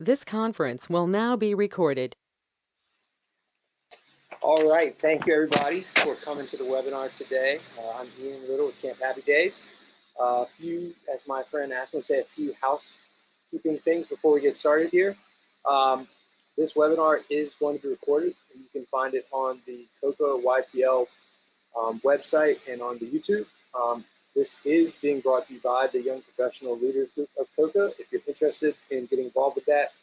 This conference will now be recorded. All right, thank you everybody for coming to the webinar today. I'm Ian Little with Camp Happy Days. As my friend asked me to say, a few housekeeping things before we get started here. This webinar is going to be recorded, and you can find it on the COCA-YPL website and on the YouTube. This is being brought to you by the Young Professional Leaders Group of COCA. If you're interested in getting involved with that,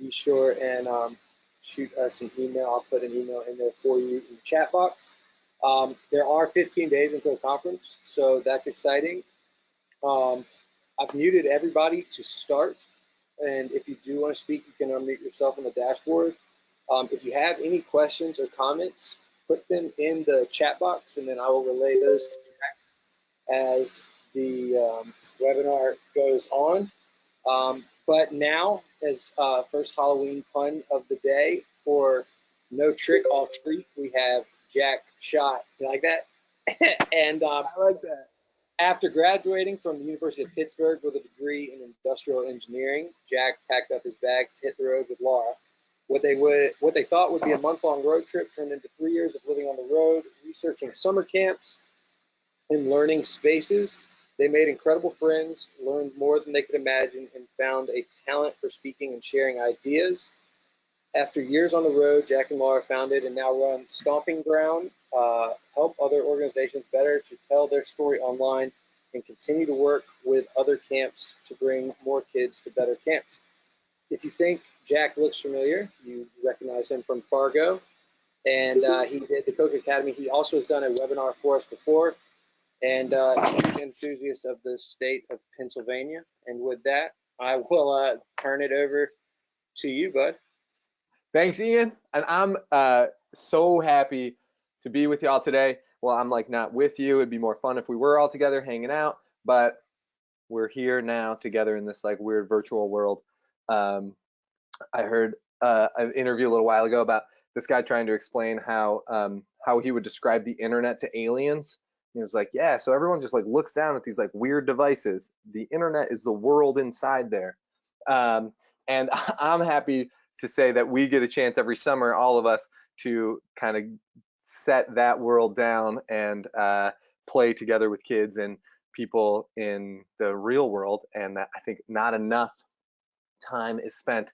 be sure and shoot us an email. I'll put an email in there for you in the chat box. There are 15 days until conference, so that's exciting. I've muted everybody to start, and if you do want to speak, you can unmute yourself on the dashboard. If you have any questions or comments, put them in the chat box, and then I will relay those to you as the webinar goes on. But now, as first Halloween pun of the day, for no trick or treat, we have Jack Shot. You like that? And I like that. after graduating from the University of Pittsburgh with a degree in industrial engineering, Jack packed up his bags to hit the road with Laura. What they thought would be a month-long road trip turned into 3 years of living on the road, researching summer camps, and learning spaces. They made incredible friends, learned more than they could imagine, and found a talent for speaking and sharing ideas. After years on the road, Jack and Laura founded and now run Stomping Ground, help other organizations better to tell their story online, and continue to work with other camps to bring more kids to better camps. If you think Jack looks familiar, you recognize him from Fargo, and he did the Coca Academy. He also has done a webinar for us before, and he's an enthusiast of the state of Pennsylvania. And with that, I will turn it over to you, bud. Thanks, Ian. And I'm so happy to be with y'all today. Well, I'm like not with you. It'd be more fun if we were all together hanging out, but we're here now together in this like weird virtual world. I heard an interview a little while ago about this guy trying to explain how he would describe the internet to aliens. He was like, yeah, so everyone just like looks down at these like weird devices. The internet is the world inside there. And I'm happy to say that we get a chance every summer, all of us, to kind of set that world down and play together with kids and people in the real world. And that I think not enough time is spent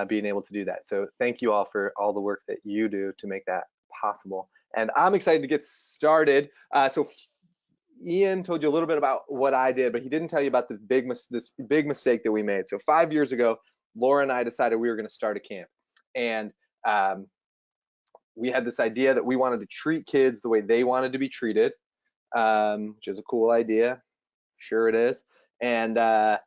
being able to do that. So thank you all for all the work that you do to make that possible. And I'm excited to get started. So Ian told you a little bit about what I did, but he didn't tell you about this big mistake that we made. So 5 years ago, Laura and I decided we were going to start a camp, and we had this idea that we wanted to treat kids the way they wanted to be treated, which is a cool idea. Sure it is. And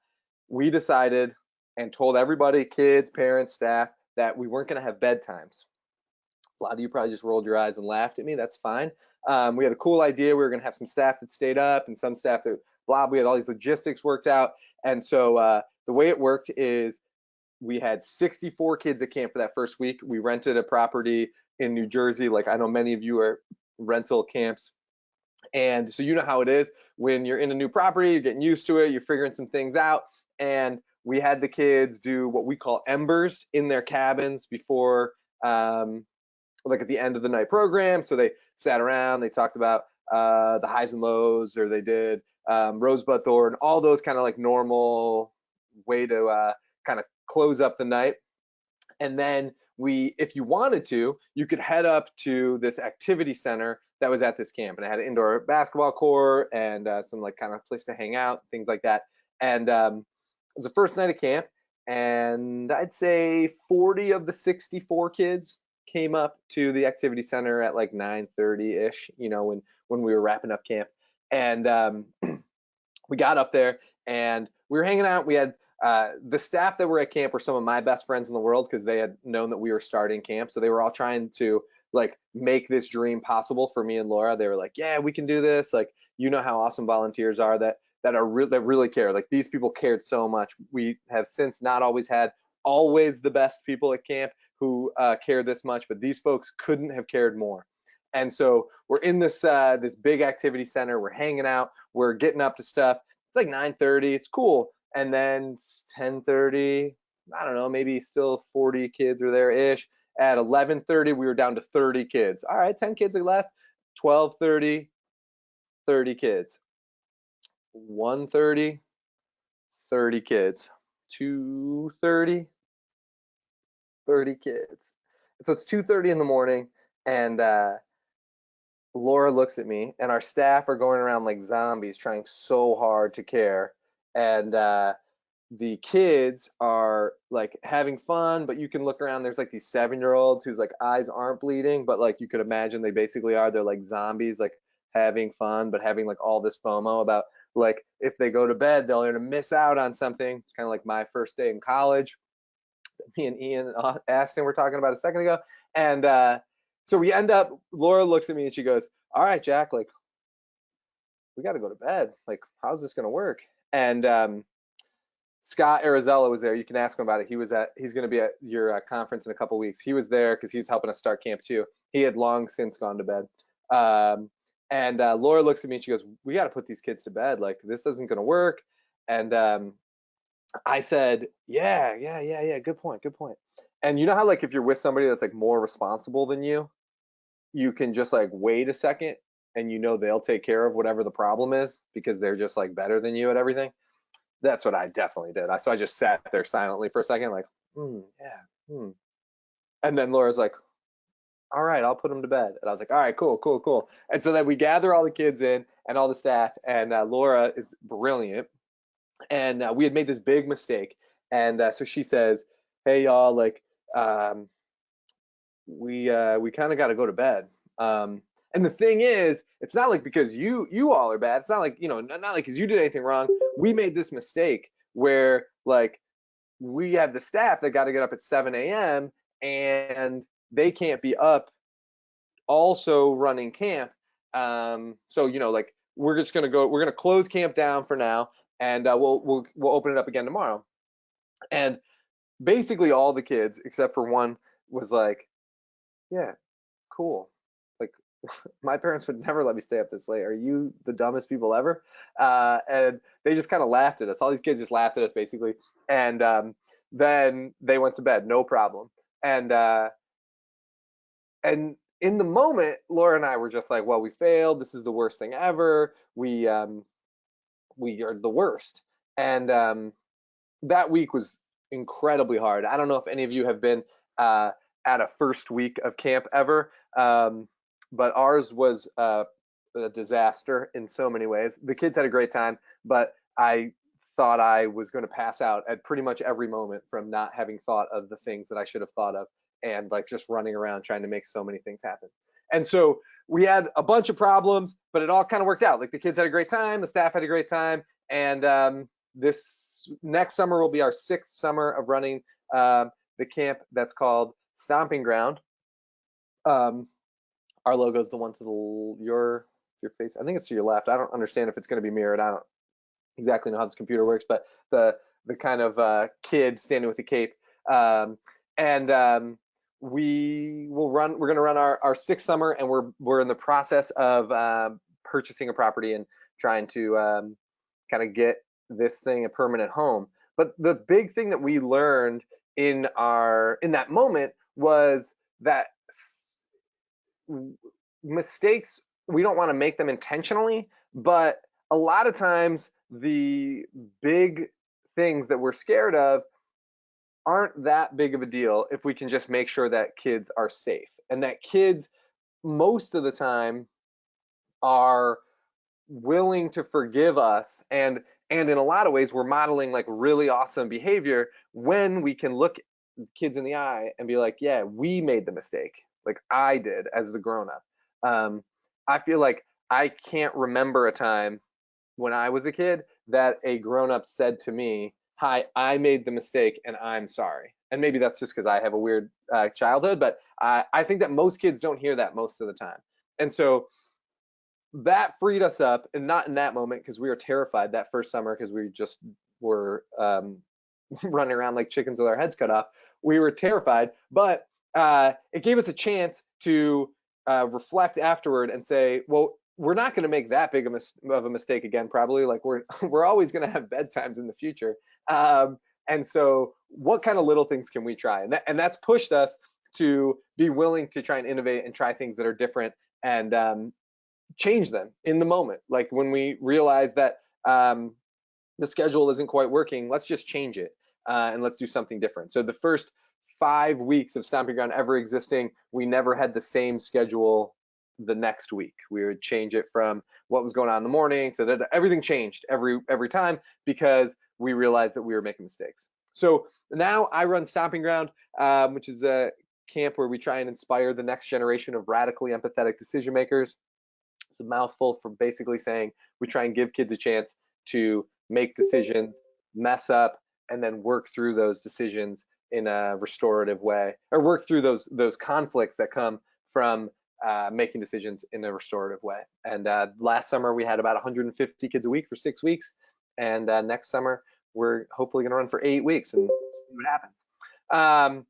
we decided and told everybody, kids, parents, staff, that we weren't going to have bedtimes. A lot of you probably just rolled your eyes and laughed at me. That's fine. We had a cool idea. We were going to have some staff that stayed up and some staff that blah. We had all these logistics worked out. And so the way it worked is we had 64 kids at camp for that first week. We rented a property in New Jersey. Like I know many of you are rental camps. And so you know how it is when you're in a new property, you're getting used to it, you're figuring some things out. And we had the kids do what we call embers in their cabins before like at the end of the night program. So they sat around, they talked about the highs and lows, or they did Rosebud Thorn, all those kind of like normal way to kind of close up the night. And then if you wanted to, you could head up to this activity center that was at this camp, and it had an indoor basketball court and some like kind of place to hang out, things like that. And it was the first night of camp, and I'd say 40 of the 64 kids came up to the activity center at like 9:30-ish, you know, when we were wrapping up camp. And we got up there and we were hanging out. We had the staff that were at camp were some of my best friends in the world because they had known that we were starting camp. So they were all trying to like make this dream possible for me and Laura. They were like, yeah, we can do this. Like, you know how awesome volunteers are that really care. Like these people cared so much. We have since not always had the best people at camp who care this much, but these folks couldn't have cared more. And so we're in this this big activity center. We're hanging out. We're getting up to stuff. It's like 9:30. It's cool. And then it's 10:30, I don't know, maybe still 40 kids are there-ish. At 11:30, we were down to 30 kids. All right, 10 kids are left. 12:30, 30 kids. 1:30, 30 kids. 2:30, 30 kids. So it's 2:30 in the morning, and Laura looks at me, and our staff are going around like zombies, trying so hard to care. And the kids are like having fun, but you can look around. There's like these 7-year-olds whose like eyes aren't bleeding, but like you could imagine they basically are. They're like zombies, like having fun, but having like all this FOMO about like if they go to bed, they're gonna miss out on something. It's kind of like my first day in college. Me and Ian Aston were talking about a second ago, and so we end up. Laura looks at me and she goes, "All right, Jack, like we got to go to bed. Like, how's this gonna work?" And Scott Arizella was there. You can ask him about it. He's going to be at your conference in a couple weeks. He was there because he was helping us start camp too. He had long since gone to bed. And Laura looks at me and she goes, "We got to put these kids to bed. Like, this isn't going to work." And I said, "Yeah. Good point. Good point." And you know how like if you're with somebody that's like more responsible than you can just like wait a second and you know they'll take care of whatever the problem is because they're just like better than you at everything. That's what I definitely did. So I just sat there silently for a second, like, yeah. And then Laura's like, "All right, I'll put them to bed." And I was like, "All right, cool." And so then we gather all the kids in and all the staff, and Laura is brilliant. And we had made this big mistake. And so she says, "Hey, y'all, like, we kind of got to go to bed." And the thing is, it's not like because you all are bad. It's not like, not like because you did anything wrong. We made this mistake where like we have the staff that got to get up at 7 a.m. and they can't be up also running camp. So like we're just gonna go. We're gonna close camp down for now, and we'll open it up again tomorrow. And basically all the kids except for one was like, "Yeah, cool. Like my parents would never let me stay up this late. Are you the dumbest people ever?" And they just kind of laughed at us. All these kids just laughed at us basically. And then they went to bed, no problem. And in the moment, Laura and I were just like, "Well, we failed. This is the worst thing ever. We are the worst." And that week was incredibly hard. I don't know if any of you have been at a first week of camp ever. But ours was a disaster in so many ways. The kids had a great time, but I thought I was going to pass out at pretty much every moment from not having thought of the things that I should have thought of and like just running around trying to make so many things happen. And so we had a bunch of problems, but it all kind of worked out. Like the kids had a great time, the staff had a great time, and this next summer will be our 6th summer of running the camp that's called Stomping Ground. Our logo is the one to your face. I think it's to your left. I don't understand if it's going to be mirrored. I don't exactly know how this computer works, but the kind of kid standing with the cape. And we will run. We're going to run our 6th summer, and we're in the process of purchasing a property and trying to kind of get this thing a permanent home. But the big thing that we learned in that moment was that mistakes, we don't want to make them intentionally, but a lot of times the big things that we're scared of aren't that big of a deal if we can just make sure that kids are safe, and that kids most of the time are willing to forgive us, and in a lot of ways we're modeling like really awesome behavior when we can look kids in the eye and be like, "Yeah, we made the mistake. Like I did as the grown-up." I feel like I can't remember a time when I was a kid that a grown-up said to me, "Hi, I made the mistake and I'm sorry." And maybe that's just because I have a weird childhood, but I think that most kids don't hear that most of the time. And so that freed us up, and not in that moment because we were terrified that first summer because we just were running around like chickens with our heads cut off. We were terrified, but it gave us a chance to reflect afterward and say, well, we're not going to make that big of a mistake again, probably. Like we're always going to have bedtimes in the future. And so what kind of little things can we try? And that's pushed us to be willing to try and innovate and try things that are different and change them in the moment. Like when we realize that the schedule isn't quite working, let's just change it and let's do something different. So the first 5 weeks of Stomping Ground ever existing, we never had the same schedule the next week. We would change it from what was going on in the morning, so that everything changed every time because we realized that we were making mistakes. So now I run Stomping Ground, which is a camp where we try and inspire the next generation of radically empathetic decision makers. It's a mouthful for basically saying we try and give kids a chance to make decisions, mess up, and then work through those decisions in a restorative way, or work through those conflicts that come from making decisions in a restorative way. And last summer we had about 150 kids a week for 6 weeks, and next summer we're hopefully going to run for 8 weeks and see what happens.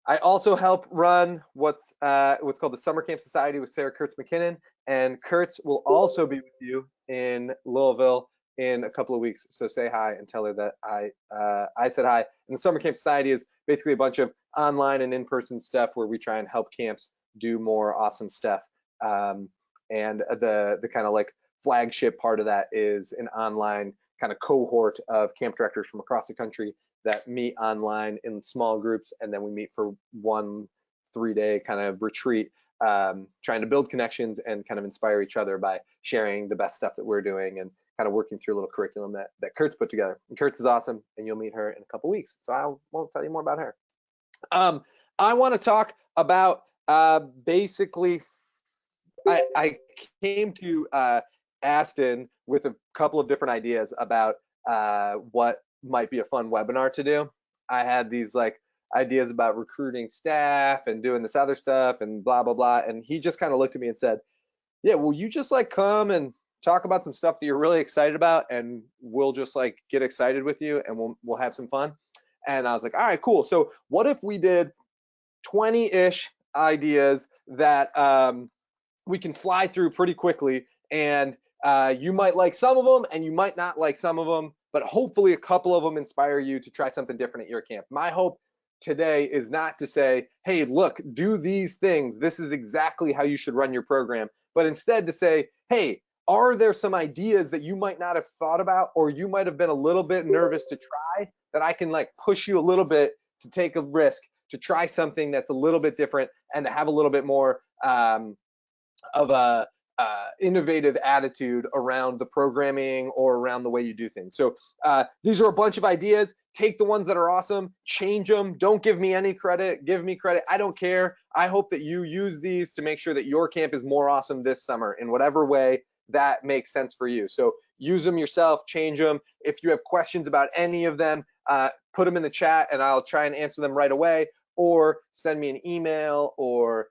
I also help run what's called the Summer Camp Society with Sarah Kurtz McKinnon, and Kurtz will also be with you in Louisville in a couple of weeks. So say hi and tell her that I said hi. And the Summer Camp Society is basically a bunch of online and in-person stuff where we try and help camps do more awesome stuff. And the kind of like flagship part of that is an online kind of cohort of camp directors from across the country that meet online in small groups, and then we meet for 1 3-day kind of retreat, trying to build connections and kind of inspire each other by sharing the best stuff that we're doing and kind of working through a little curriculum that Kurtz put together. And Kurtz is awesome, and you'll meet her in a couple weeks, so I won't tell you more about her. I want to talk about basically, I came to Aston with a couple of different ideas about what might be a fun webinar to do. I had these like ideas about recruiting staff and doing this other stuff and blah, blah, blah. And he just kind of looked at me and said, yeah, will you just like come and talk about some stuff that you're really excited about, and we'll just like get excited with you and we'll have some fun. And I was like, all right, cool. So what if we did 20-ish ideas that we can fly through pretty quickly, and you might like some of them and you might not like some of them, but hopefully a couple of them inspire you to try something different at your camp. My hope today is not to say, hey, look, do these things. This is exactly how you should run your program, but instead to say, hey, are there some ideas that you might not have thought about, or you might have been a little bit nervous to try, that I can like push you a little bit to take a risk, to try something that's a little bit different and to have a little bit more of a innovative attitude around the programming or around the way you do things. So these are a bunch of ideas. Take the ones that are awesome, change them. Don't give me any credit. Give me credit. I don't care. I hope that you use these to make sure that your camp is more awesome this summer in whatever way that makes sense for you. So use them yourself, change them. If you have questions about any of them, put them in the chat and I'll try and answer them right away, or send me an email, or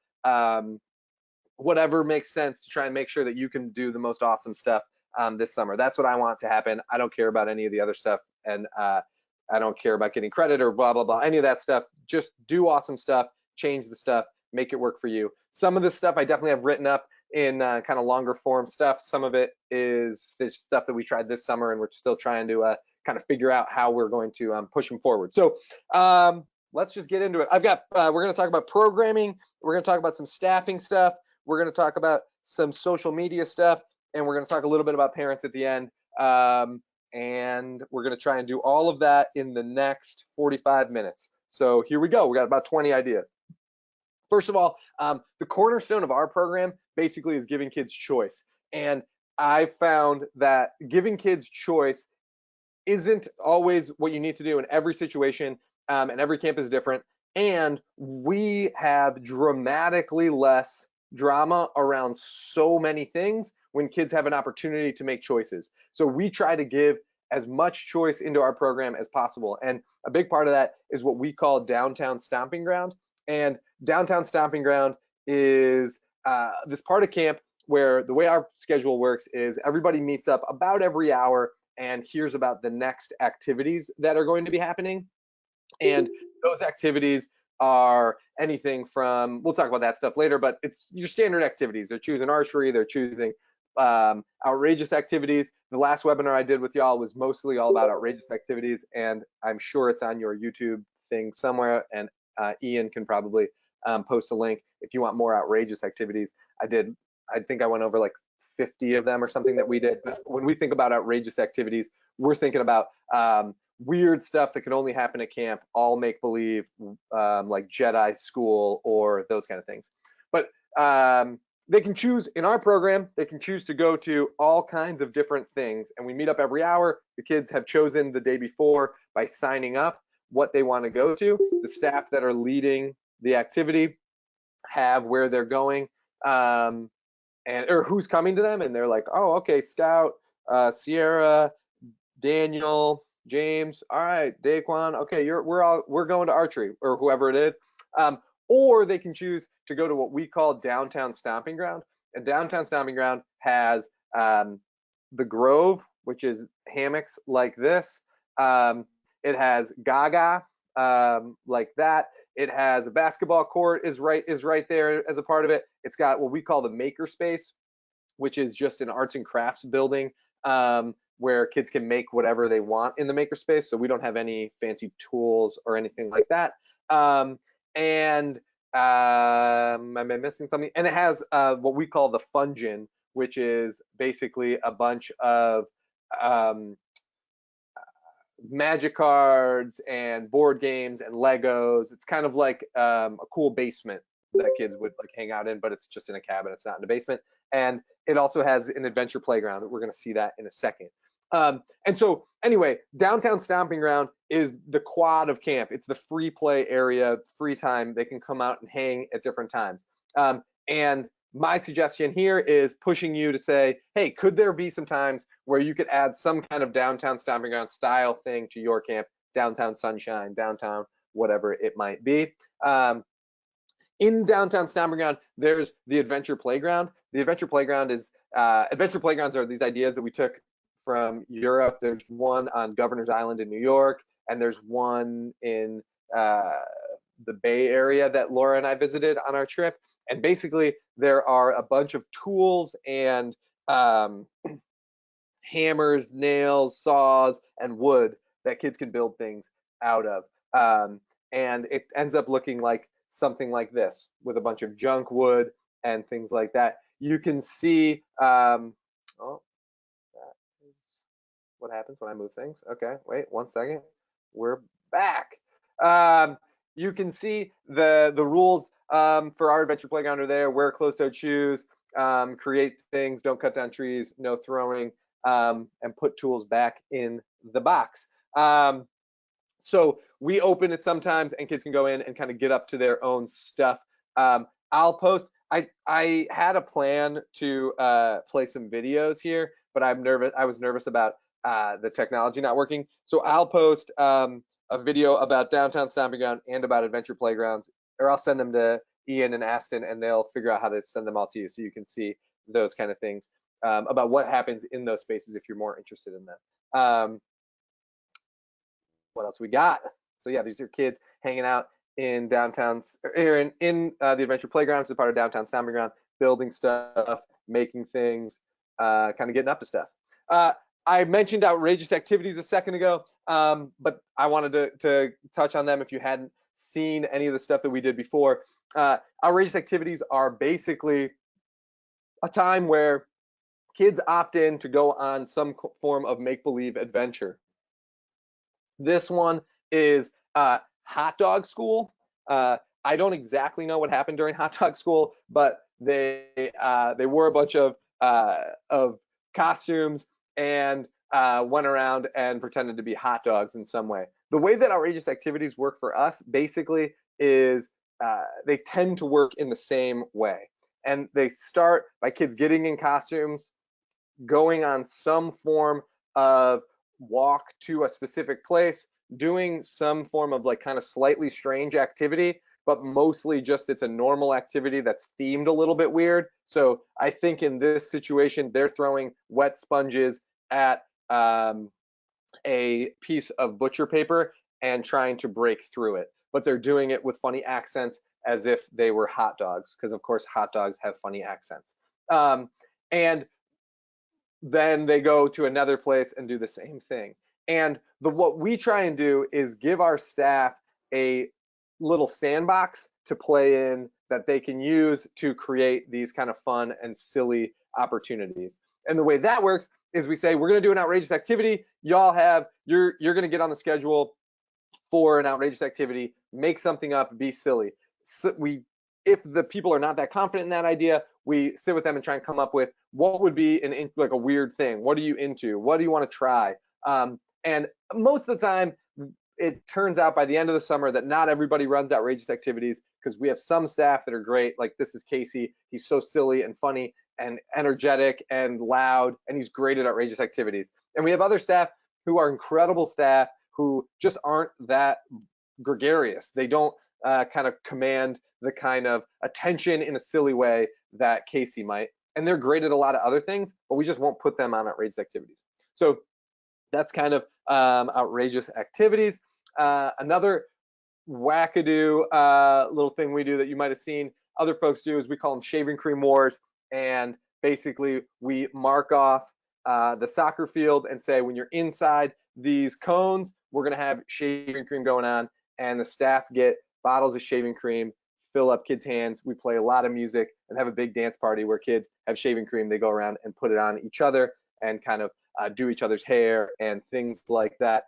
whatever makes sense to try and make sure that you can do the most awesome stuff this summer. That's what I want to happen. I don't care about any of the other stuff, and I don't care about getting credit or blah, blah, blah, any of that stuff. Just do awesome stuff, change the stuff, make it work for you. Some of this stuff I definitely have written up in kind of longer form stuff. Some of it is this stuff that we tried this summer, and we're still trying to kind of figure out how we're going to push them forward. So let's just get into it. I've got, we're going to talk about programming. We're going to talk about some staffing stuff. We're going to talk about some social media stuff, and we're going to talk a little bit about parents at the end. And we're going to try and do all of that in the next 45 minutes. So here we go. We got about 20 ideas. First of all, the cornerstone of our program basically is giving kids choice. And I found that giving kids choice isn't always what you need to do in every situation, and every camp is different. And we have dramatically less drama around so many things when kids have an opportunity to make choices. So we try to give as much choice into our program as possible. And a big part of that is what we call downtown stomping ground. And downtown stomping ground is this part of camp where the way our schedule works is everybody meets up about every hour and hears about the next activities that are going to be happening. And those activities are anything from, we'll talk about that stuff later, but it's your standard activities. They're choosing archery, they're choosing outrageous activities. The last webinar I did with y'all was mostly all about outrageous activities, and I'm sure it's on your YouTube thing somewhere, and Ian can probably post a link if you want more outrageous activities. I think I went over like 50 of them or something that we did. But when we think about outrageous activities, we're thinking about weird stuff that can only happen at camp, all make believe, like Jedi school or those kind of things. But they can choose in our program, they can choose to go to all kinds of different things. And we meet up every hour. The kids have chosen the day before by signing up what they want to go to. The staff that are leading the activity have where they're going or who's coming to them. And they're like, oh, okay, Scout, Sierra, Daniel, James, all right, Daquan, okay, we're going to archery, or whoever it is. Or they can choose to go to what we call downtown stomping ground. And downtown stomping ground has the Grove, which is hammocks like this. It has Gaga like that. It has a basketball court is right there as a part of it. It's got what we call the maker space, which is just an arts and crafts building where kids can make whatever they want in the makerspace. So we don't have any fancy tools or anything like that. Am I missing something? And it has what we call the Fungin, which is basically a bunch of magic cards and board games and Legos. It's kind of like a cool basement that kids would like hang out in, but it's just in a cabin. It's not in a basement. And it also has an adventure playground. We're going to see that in a second. And so anyway, downtown stomping ground is the quad of camp. It's the free play area, free time. They can come out and hang at different times. And my suggestion here is pushing you to say, hey, could there be some times where you could add some kind of downtown stomping ground style thing to your camp, downtown sunshine, downtown whatever it might be. In downtown stomping ground, there's the adventure playground. The adventure playground is, adventure playgrounds are these ideas that we took from Europe. There's one on Governor's Island in New York, and there's one in the Bay Area that Laura and I visited on our trip. And basically, there are a bunch of tools and hammers, nails, saws, and wood that kids can build things out of. And it ends up looking like something like this with a bunch of junk wood and things like that. You can see, oh, that is what happens when I move things. Okay, wait 1 second. We're back. You can see the rules for our adventure playground are there. Wear closed-toed shoes, create things, don't cut down trees, no throwing, and put tools back in the box. So we open it sometimes and kids can go in and kind of get up to their own stuff. I'll post, I had a plan to play some videos here, but I was nervous about the technology not working. So I'll post a video about downtown stomping ground and about adventure playgrounds, or I'll send them to Ian and Aston and they'll figure out how to send them all to you so you can see those kind of things about what happens in those spaces if you're more interested in them. What else we got? So yeah, these are kids hanging out in downtowns, or in the adventure playgrounds, as part of downtown stomping ground, building stuff, making things, kind of getting up to stuff. I mentioned outrageous activities a second ago, but I wanted to touch on them if you hadn't seen any of the stuff that we did before. Outrageous activities are basically a time where kids opt in to go on some form of make-believe adventure. This one is hot dog school. I don't exactly know what happened during hot dog school, but they wore a bunch of costumes and went around and pretended to be hot dogs in some way. The way that outrageous activities work for us basically is they tend to work in the same way. And they start by kids getting in costumes, going on some form of walk to a specific place, doing some form of like kind of slightly strange activity, but mostly just it's a normal activity that's themed a little bit weird. So I think in this situation, they're throwing wet sponges at a piece of butcher paper and trying to break through it. But they're doing it with funny accents as if they were hot dogs, because of course hot dogs have funny accents. And then they go to another place and do the same thing. And what we try and do is give our staff a little sandbox to play in that they can use to create these kind of fun and silly opportunities. And the way that works is we say, we're going to do an outrageous activity. Y'all have, you're going to get on the schedule for an outrageous activity, make something up, be silly. So if the people are not that confident in that idea, we sit with them and try and come up with what would be like a weird thing. What are you into? What do you want to try? And most of the time, it turns out by the end of the summer that not everybody runs outrageous activities, because we have some staff that are great. Like, this is Casey. He's so silly and funny and energetic and loud, and he's great at outrageous activities. And we have other staff who are incredible staff who just aren't that gregarious. They don't kind of command the kind of attention in a silly way that Casey might. And they're great at a lot of other things, but we just won't put them on outrageous activities. So that's kind of outrageous activities. Another wackadoo little thing we do that you might have seen other folks do is we call them shaving cream wars. And basically, we mark off the soccer field and say, when you're inside these cones, we're going to have shaving cream going on. And the staff get bottles of shaving cream, fill up kids' hands. We play a lot of music and have a big dance party where kids have shaving cream. They go around and put it on each other and kind of do each other's hair and things like that.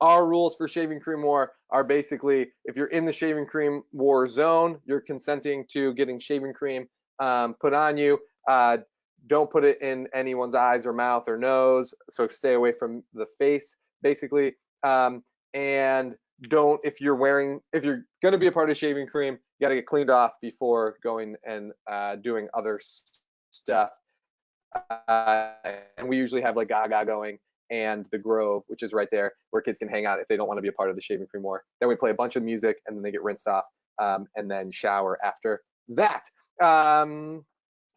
Our rules for shaving cream war are basically, if you're in the shaving cream war zone, you're consenting to getting shaving cream put on you. Don't put it in anyone's eyes or mouth or nose, so stay away from the face, basically. And don't, if you're going to be a part of shaving cream, you got to get cleaned off before going and doing other stuff. And we usually have like Gaga going and the Grove, which is right there, where kids can hang out if they don't want to be a part of the shaving cream war. Then we play a bunch of music, and then they get rinsed off, and then shower after that. Am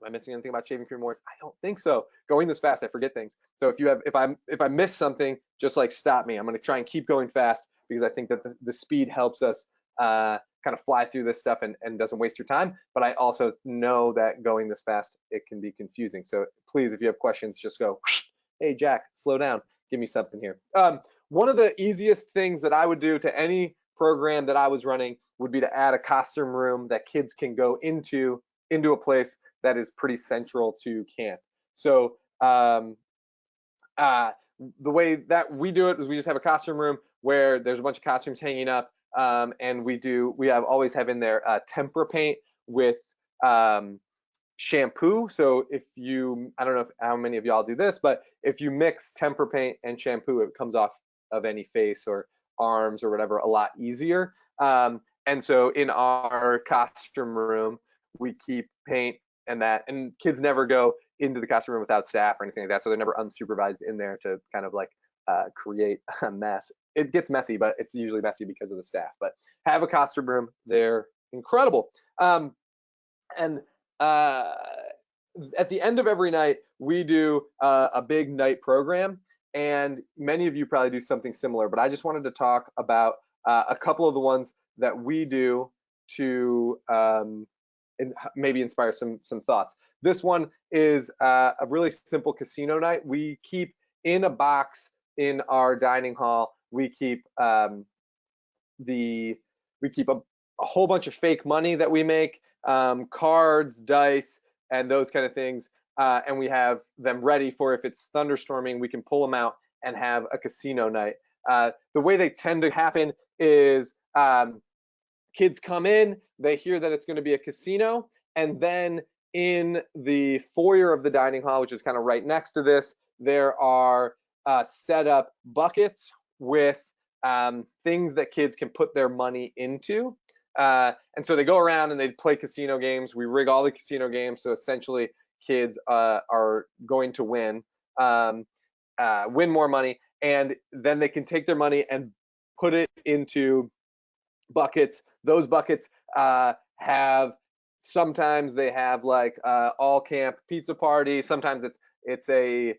I missing anything about shaving cream wars? I don't think so. Going this fast, I forget things. So if I miss something, just like stop me. I'm going to try and keep going fast, because I think that the speed helps us kind of fly through this stuff and doesn't waste your time. But I also know that going this fast, it can be confusing. So please, if you have questions, just go, hey, Jack, slow down. Give me something here. One of the easiest things that I would do to any program that I was running would be to add a costume room that kids can go into a place that is pretty central to camp. So the way that we do it is we just have a costume room where there's a bunch of costumes hanging up, and we always have in there tempera paint with shampoo. So I don't know how many of y'all do this, but if you mix tempera paint and shampoo, it comes off of any face or arms or whatever a lot easier. And so in our costume room, we keep paint and kids never go into the costume room without staff or anything like that. So they're never unsupervised in there to kind of like create a mess. It gets messy, but it's usually messy because of the staff. But have a costume room, they're incredible. And at the end of every night, we do a big night program, and many of you probably do something similar, but I just wanted to talk about a couple of the ones that we do to and maybe inspire some thoughts. This one is a really simple casino night. We keep in a box in our dining hall, we keep a whole bunch of fake money that we make, cards, dice, and those kind of things. And we have them ready for if it's thunderstorming, we can pull them out and have a casino night. The way they tend to happen is kids come in, they hear that it's going to be a casino, and then in the foyer of the dining hall, which is kind of right next to this, there are set up buckets with things that kids can put their money into. And so they go around and they play casino games. We rig all the casino games, so essentially kids are going to win more money, and then they can take their money and put it into buckets. Those buckets sometimes they have like all camp pizza party. Sometimes it's the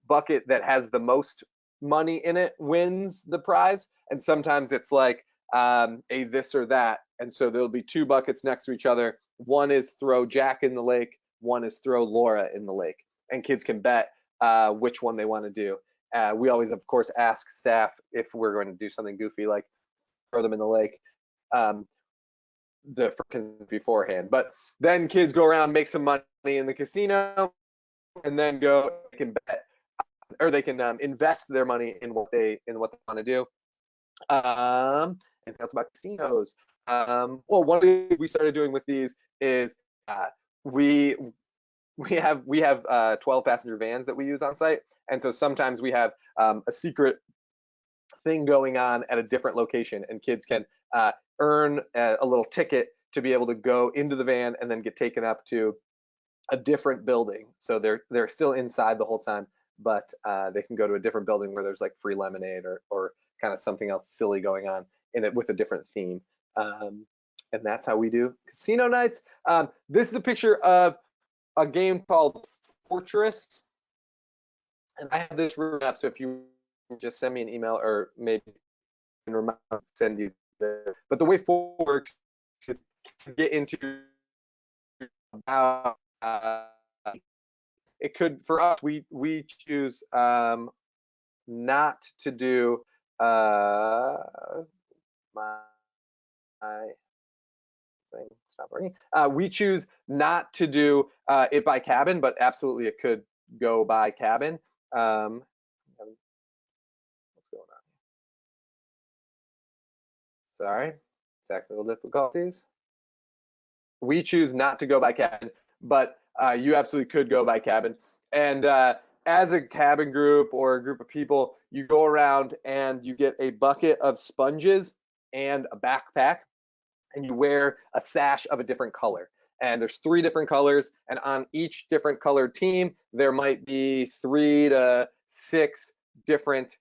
bucket that has the most money in it wins the prize, and sometimes it's like a this or that. And so there'll be two buckets next to each other. One is throw Jack in the lake, one is throw Laura in the lake. and kids can bet which one they want to do. We always, of course, ask staff if we're going to do something goofy, like throw them in the lake, beforehand. But then kids go around, make some money in the casino, and then they can bet, or they can invest their money in what they want to do. And that's about casinos. Well, one of the things we started doing with these is we have 12 passenger vans that we use on site, and so sometimes we have a secret thing going on at a different location, and kids can earn a little ticket to be able to go into the van and then get taken up to a different building. So they're still inside the whole time, but they can go to a different building where there's like free lemonade or kind of something else silly going on in it with a different theme. And that's how we do casino nights. This is a picture of a game called Fortress, and I have this room map, so if you just send me an email, or maybe send you there. But the way forward works is to get into about it could, for us, we choose not to do my thing stop working. We choose not to do it by cabin, but absolutely it could go by cabin. What's going on? Sorry, technical difficulties. We choose not to go by cabin, but you absolutely could go by cabin. And as a cabin group or a group of people, you go around and you get a bucket of sponges and a backpack, and you wear a sash of a different color. And there's 3 different colors, and on each different colored team, there might be 3 to 6 different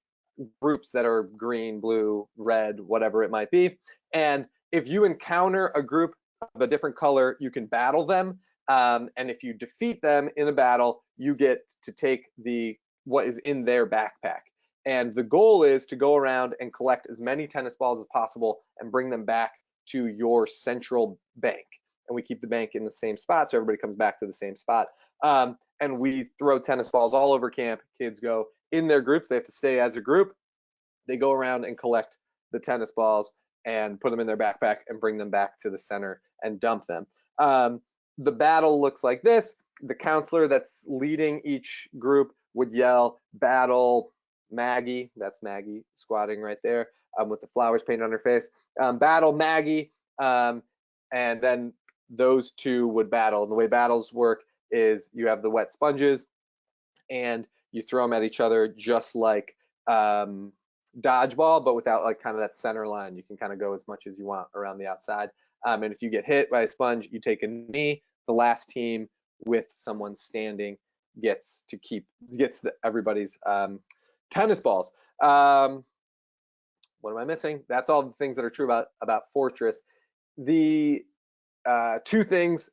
groups that are green, blue, red, whatever it might be. And if you encounter a group of a different color, you can battle them. And if you defeat them in a battle, you get to take what is in their backpack. And the goal is to go around and collect as many tennis balls as possible and bring them back to your central bank. And we keep the bank in the same spot, so everybody comes back to the same spot. And we throw tennis balls all over camp. Kids go in their groups. They have to stay as a group. They go around and collect the tennis balls and put them in their backpack and bring them back to the center and dump them. The battle looks like this. The counselor that's leading each group would yell, "Battle Maggie." That's Maggie squatting right there with the flowers painted on her face. "Battle Maggie." And then those 2 would battle. And the way battles work is you have the wet sponges and you throw them at each other just like dodgeball, but without like kind of that center line. You can kind of go as much as you want around the outside. And if you get hit by a sponge, you take a knee. The last team with someone standing gets everybody's tennis balls. What am I missing? That's all the things that are true about Fortress. The 3 things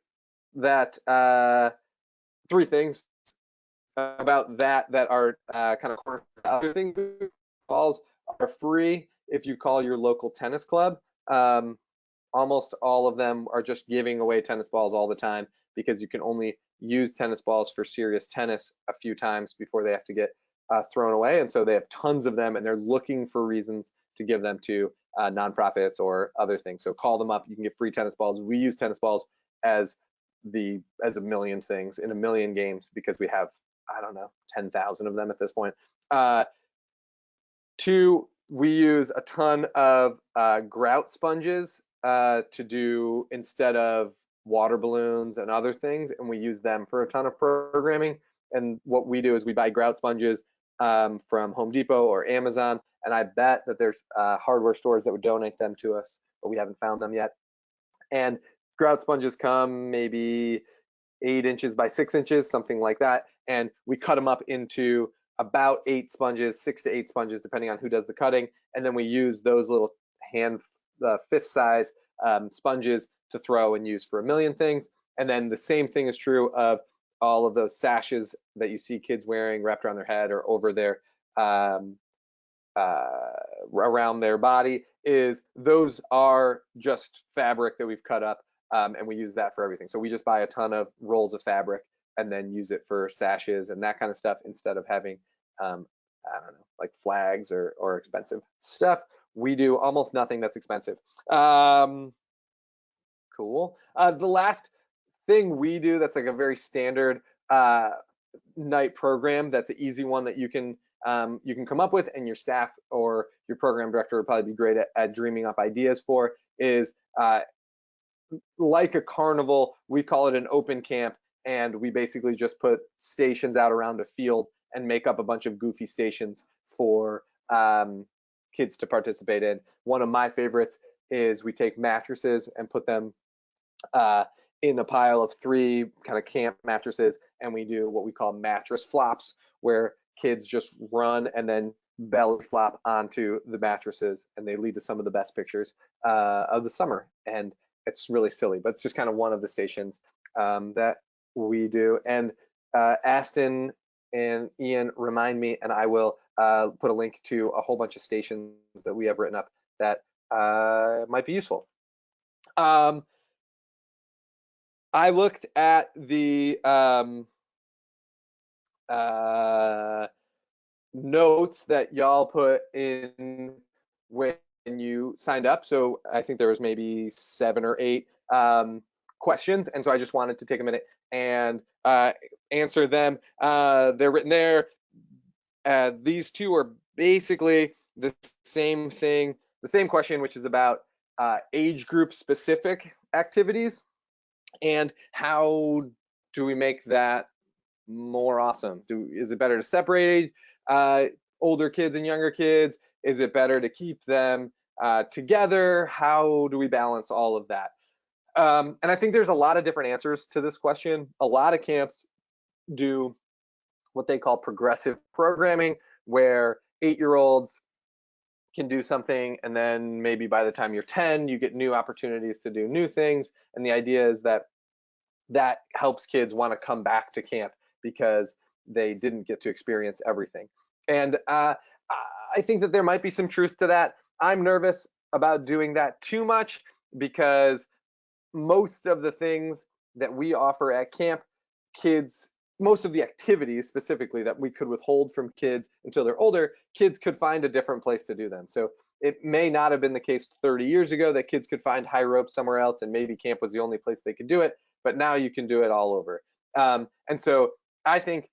about that are kind of other things. Balls are free if you call your local tennis club. Almost all of them are just giving away tennis balls all the time, because you can only use tennis balls for serious tennis a few times before they have to get thrown away. And so they have tons of them, and they're looking for reasons to give them to nonprofits or other things. So call them up. You can get free tennis balls. We use tennis balls as a million things in a million games, because we have, I don't know, 10,000 of them at this point. 2, we use a ton of grout sponges to do instead of water balloons and other things, and we use them for a ton of programming. And what we do is we buy grout sponges from Home Depot or Amazon, and I bet that there's hardware stores that would donate them to us, but we haven't found them yet. And grout sponges come maybe 8 inches by 6 inches, something like that, and we cut them up into about 8 sponges, 6 to 8 sponges, depending on who does the cutting. And then we use those little fist size sponges to throw and use for a million things. And then the same thing is true of all of those sashes that you see kids wearing wrapped around their head or over their around their body. Those are just fabric that we've cut up, and we use that for everything. So we just buy a ton of rolls of fabric and then use it for sashes and that kind of stuff instead of having, I don't know, like flags or expensive stuff. We do almost nothing that's expensive. Cool. The last thing we do that's like a very standard night program, that's an easy one that you can come up with, and your staff or your program director would probably be great at dreaming up ideas for, is like a carnival. We call it an open camp, and we basically just put stations out around a field and make up a bunch of goofy stations for kids to participate in. One of my favorites is we take mattresses and put them in a pile of 3 kind of camp mattresses, and we do what we call mattress flops, where kids just run and then belly flop onto the mattresses, and they lead to some of the best pictures of the summer. And it's really silly, but it's just kind of one of the stations that we do. And Aston and Ian, remind me, and I will put a link to a whole bunch of stations that we have written up that might be useful. I looked at the notes that y'all put in when you signed up. So I think there was maybe 7 or 8 questions, and so I just wanted to take a minute and answer them. They're written there. These 2 are basically the same thing, the same question, which is about age group specific activities and how do we make that more awesome. Is it better to separate older kids and younger kids? Is it better to keep them together? How do we balance all of that? And I think there's a lot of different answers to this question. A lot of camps do what they call progressive programming, where 8-year-olds can do something, and then maybe by the time you're 10, you get new opportunities to do new things. And the idea is that that helps kids want to come back to camp because they didn't get to experience everything. And I think that there might be some truth to that. I'm nervous about doing that too much, because most of the things that we offer at camp, most of the activities specifically that we could withhold from kids until they're older, kids could find a different place to do them. So it may not have been the case 30 years ago that kids could find high ropes somewhere else, and maybe camp was the only place they could do it, but now you can do it all over. And so I think,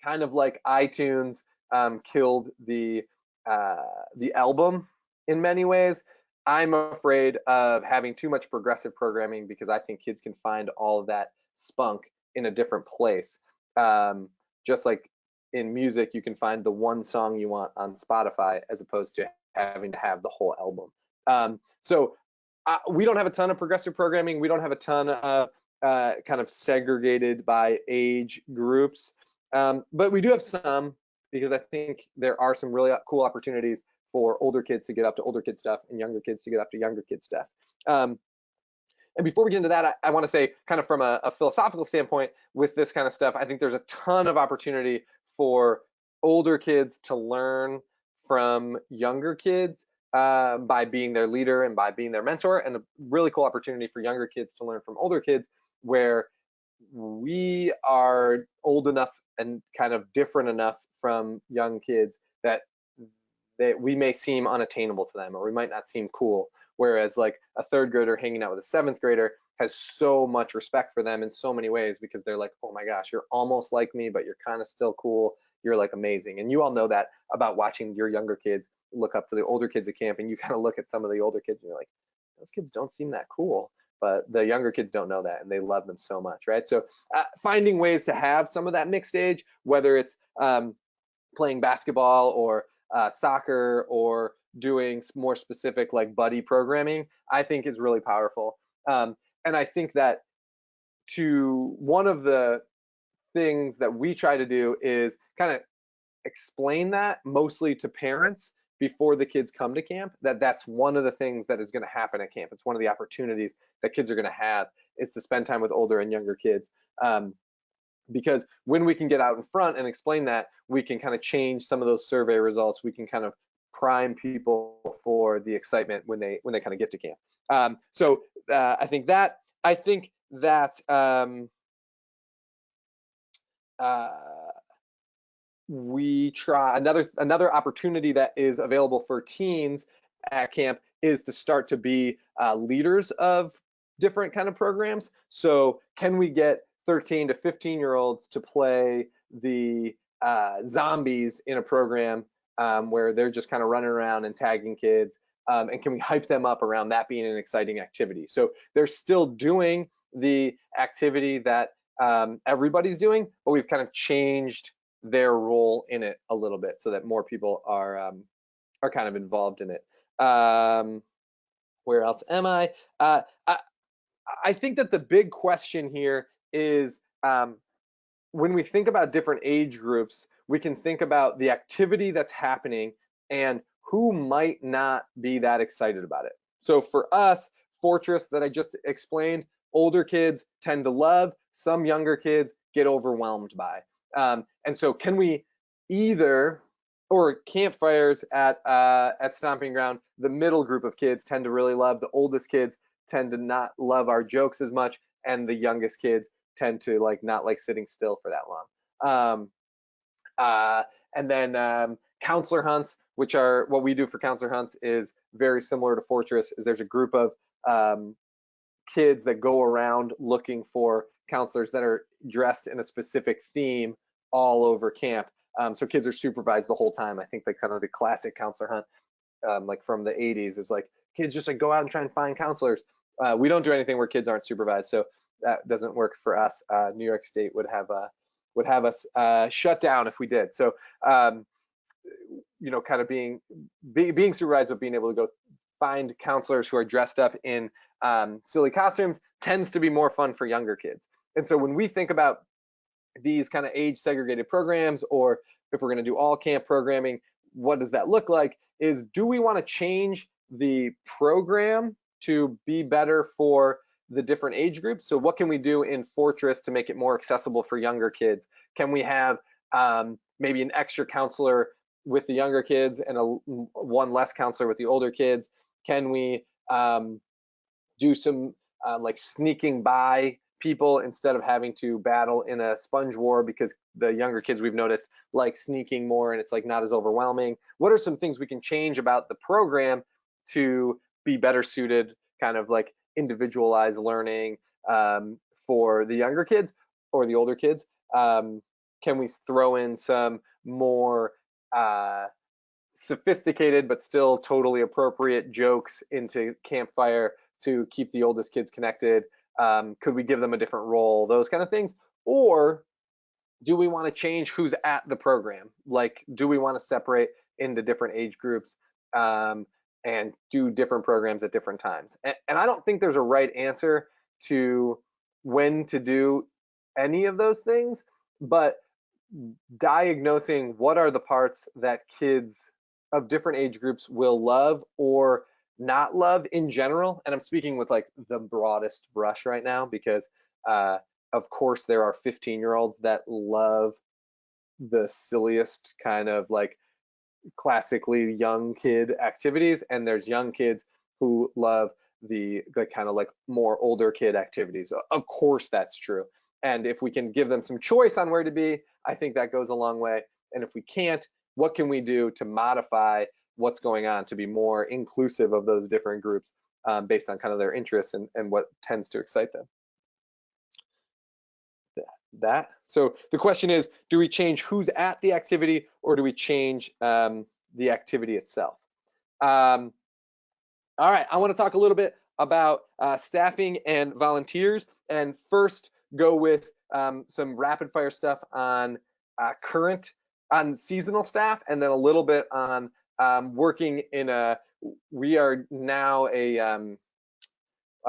kind of like iTunes killed the album in many ways, I'm afraid of having too much progressive programming, because I think kids can find all of that spunk in a different place. Just like in music, you can find the one song you want on Spotify as opposed to having to have the whole album. So we don't have a ton of progressive programming. We don't have a ton of kind of segregated by age groups, but we do have some, because I think there are some really cool opportunities for older kids to get up to older kid stuff and younger kids to get up to younger kid stuff. And before we get into that, I want to say, kind of from a philosophical standpoint, with this kind of stuff, I think there's a ton of opportunity for older kids to learn from younger kids by being their leader and by being their mentor, and a really cool opportunity for younger kids to learn from older kids, where we are old enough and kind of different enough from young kids that we may seem unattainable to them, or we might not seem cool. Whereas like a 3rd grader hanging out with a 7th grader has so much respect for them in so many ways, because they're like, oh my gosh, you're almost like me, but you're kind of still cool. You're like amazing. And you all know that about watching your younger kids look up to the older kids at camp, and you kind of look at some of the older kids and you're like, those kids don't seem that cool. But the younger kids don't know that, and they love them so much, right? So finding ways to have some of that mixed age, whether it's playing basketball or soccer, or doing more specific like buddy programming, I think is really powerful. And I think that one of the things that we try to do is kind of explain that mostly to parents before the kids come to camp, that's one of the things that is going to happen at camp. It's one of the opportunities that kids are going to have, is to spend time with older and younger kids. Because when we can get out in front and explain that, we can kind of change some of those survey results. We can kind of prime people for the excitement when they kind of get to camp. So I think that we try another opportunity that is available for teens at camp is to start to be leaders of different kind of programs. So can we get 13 to 15-year-olds to play the zombies in a program where they're just kind of running around and tagging kids? And can we hype them up around that being an exciting activity? So they're still doing the activity that everybody's doing, but we've kind of changed their role in it a little bit so that more people are kind of involved in it. Where else am I? I think that the big question here is when we think about different age groups, we can think about the activity that's happening and who might not be that excited about it. So for us, Fortress that I just explained, older kids tend to love, some younger kids get overwhelmed by. And so can we either, or campfires at Stomping Ground, the middle group of kids tend to really love, the oldest kids tend to not love our jokes as much, and the youngest kids tend to not like sitting still for that long. And then counselor hunts, which are what we do for counselor hunts, is very similar to Fortress. Is there's a group of kids that go around looking for counselors that are dressed in a specific theme all over camp. So kids are supervised the whole time. I think kind of the classic counselor hunt, like from the 80s, is like kids just go out and try and find counselors. We don't do anything where kids aren't supervised, so that doesn't work for us. New York State would have us shut down if we did. So kind of being supervised, but being able to go find counselors who are dressed up in silly costumes tends to be more fun for younger kids. And so when we think about these kind of age segregated programs, or if we're going to do all camp programming, what does that look like? Is do we want to change the program to be better for the different age groups? So what can we do in Fortress to make it more accessible for younger kids? Can we have maybe an extra counselor with the younger kids and one less counselor with the older kids? Can we do some like sneaking by people instead of having to battle in a sponge war, because the younger kids, we've noticed, like sneaking more and it's not as overwhelming? What are some things we can change about the program to be better suited, kind of like individualized learning for the younger kids or the older kids? Can we throw in some more sophisticated but still totally appropriate jokes into campfire to keep the oldest kids connected? Could we give them a different role? Those kind of things. Or do we want to change who's at the program? Like, do we want to separate into different age groups and do different programs at different times? And I don't think there's a right answer to when to do any of those things, but diagnosing what are the parts that kids of different age groups will love or not love in general. And I'm speaking with the broadest brush right now, because of course there are 15-year-olds that love the silliest kind of classically young kid activities, and there's young kids who love the kind of more older kid activities. Of course that's true. And if we can give them some choice on where to be, I think that goes a long way. And if we can't, what can we do to modify what's going on to be more inclusive of those different groups based on kind of their interests and what tends to excite them? So the question is, do we change who's at the activity, or do we change the activity itself? All right, I want to talk a little bit about staffing and volunteers, and first go with some rapid fire stuff on seasonal staff, and then a little bit on working in we are now a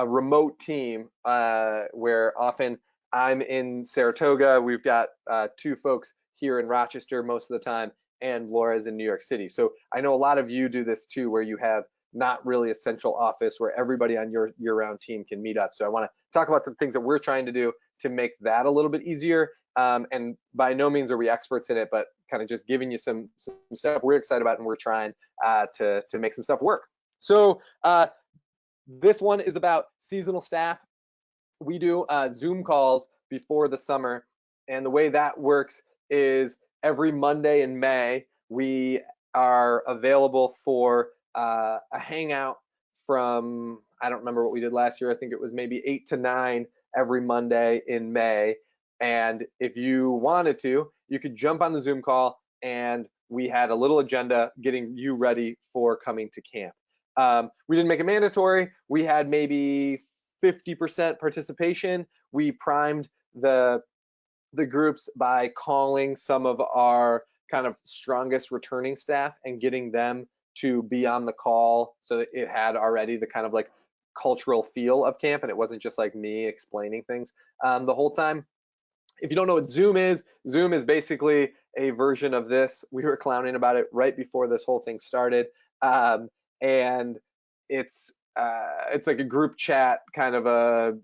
remote team where often I'm in Saratoga. We've got 2 folks here in Rochester most of the time, and Laura's in New York City. So I know a lot of you do this too, where you have not really a central office where everybody on your year-round team can meet up. So I want to talk about some things that we're trying to do to make that a little bit easier. And by no means are we experts in it, but kind of just giving you some stuff we're excited about and we're trying to make some stuff work. So this one is about seasonal staff. We do Zoom calls before the summer And the way that works is every Monday in May, we are available for a hangout from, I don't remember what we did last year. I think it was maybe 8 to 9 every Monday in May. And if you wanted to, you could jump on the Zoom call, and we had a little agenda getting you ready for coming to camp. We didn't make it mandatory. We had maybe 50% participation. We primed the groups by calling some of our kind of strongest returning staff and getting them to be on the call, so that it had already the kind of like cultural feel of camp, and it wasn't just like me explaining things the whole time. If you don't know what Zoom is basically a version of this. We were clowning about it right before this whole thing started, and it's like a group chat, kind of a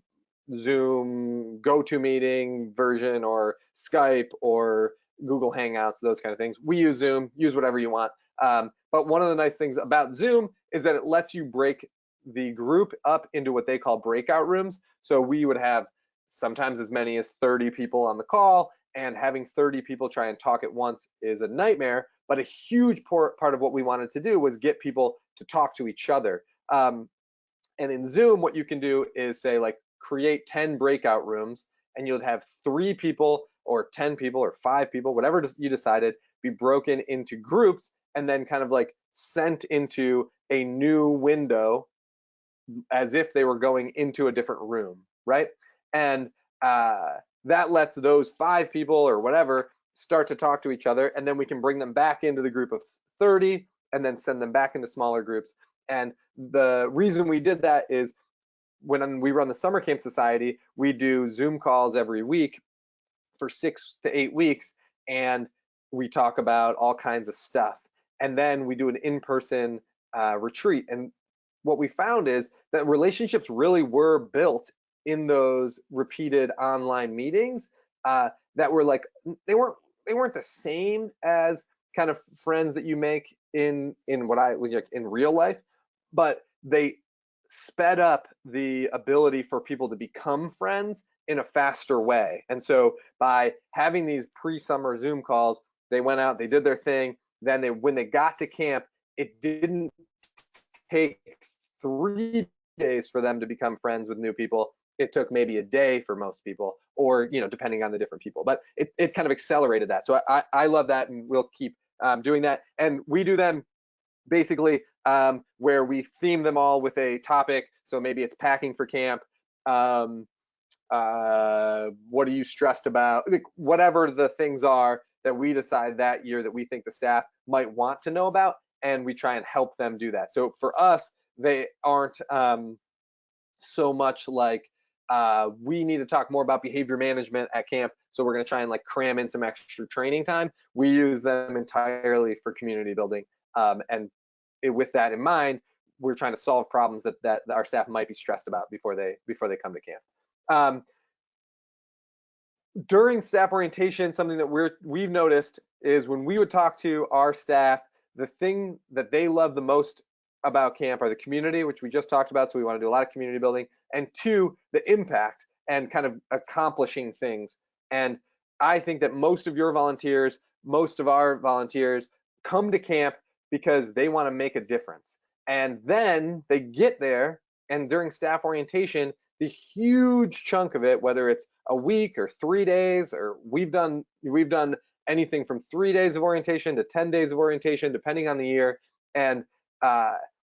Zoom GoToMeeting version, or Skype or Google Hangouts, those kind of things. We use Zoom. Use whatever you want. But one of the nice things about Zoom is that it lets you break the group up into what they call breakout rooms. So we would have sometimes as many as 30 people on the call, and having 30 people try and talk at once is a nightmare. But a huge part of what we wanted to do was get people to talk to each other. And in Zoom, what you can do is say, like, create 10 breakout rooms, and you'll have 3 people or 10 people or 5 people, whatever you decided, be broken into groups and then kind of like sent into a new window as if they were going into a different room, right? And that lets those 5 people or whatever start to talk to each other, and then we can bring them back into the group of 30 and then send them back into smaller groups. And the reason we did that is when we run the Summer Camp Society, we do Zoom calls every week for 6 to 8 weeks, and we talk about all kinds of stuff. And then we do an in-person retreat. And what we found is that relationships really were built in those repeated online meetings that were like, they weren't the same as kind of friends that you make in real life, but they sped up the ability for people to become friends in a faster way. And so by having these pre-summer Zoom calls, they went out, they did their thing. Then when they got to camp, it didn't take 3 days for them to become friends with new people. It took maybe a day for most people, or depending on the different people. But it kind of accelerated that. So I love that, and we'll keep doing that. And we do them basically where we theme them all with a topic. So maybe it's packing for camp. What are you stressed about? Like, whatever the things are that we decide that year that we think the staff might want to know about, and we try and help them do that. So for us, they aren't so much like we need to talk more about behavior management at camp, so we're going to try and like cram in some extra training time. We use them entirely for community building, and with that in mind, we're trying to solve problems that our staff might be stressed about before they come to camp. During staff orientation, something that we've noticed is when we would talk to our staff, the thing that they love the most about camp are the community, which we just talked about. So we want to do a lot of community building, and 2, the impact and kind of accomplishing things. And I think that most of our volunteers come to camp because they want to make a difference. And then they get there, and during staff orientation, the huge chunk of it, whether it's a week or 3 days, or we've done anything from 3 days of orientation to 10 days of orientation, depending on the year. And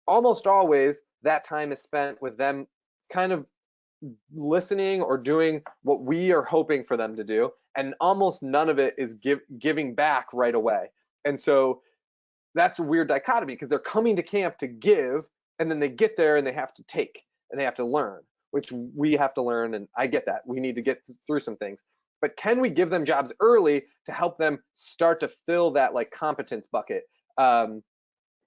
almost always that time is spent with them kind of listening or doing what we are hoping for them to do. And almost none of it is giving back right away. And so that's a weird dichotomy, because they're coming to camp to give, and then they get there and they have to take, and they have to learn, which we have to learn. And I get that. We need to get through some things. But can we give them jobs early to help them start to fill that like competence bucket, to